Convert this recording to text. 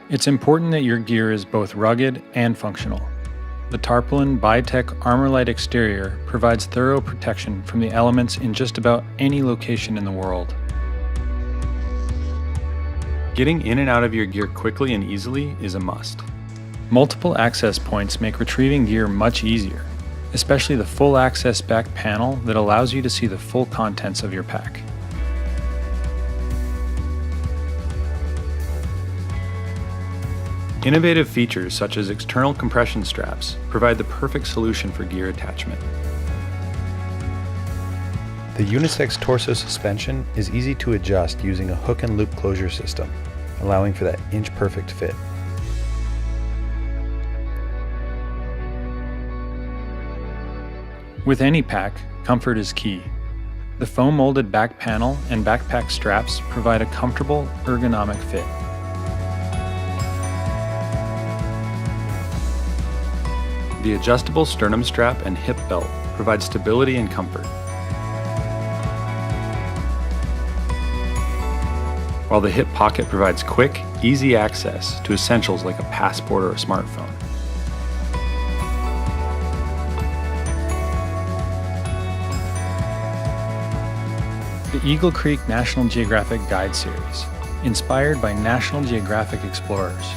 It's important that your gear is both rugged and functional. The tarpaulin Bi-Tech Armor-Lite exterior provides thorough protection from the elements in just about any location in the world. Getting in and out of your gear quickly and easily is a must. Multiple access points make retrieving gear much easier, especially the full access back panel that allows you to see the full contents of your pack. Innovative features such as external compression straps provide the perfect solution for gear attachment. The unisex torso suspension is easy to adjust using a hook and loop closure system, allowing for that inch-perfect fit. With any pack, comfort is key. The foam-molded back panel and backpack straps provide a comfortable, ergonomic fit. The adjustable sternum strap and hip belt provide stability and comfort, while the hip pocket provides quick, easy access to essentials like a passport or a smartphone. The Eagle Creek National Geographic Guide Series, inspired by National Geographic explorers,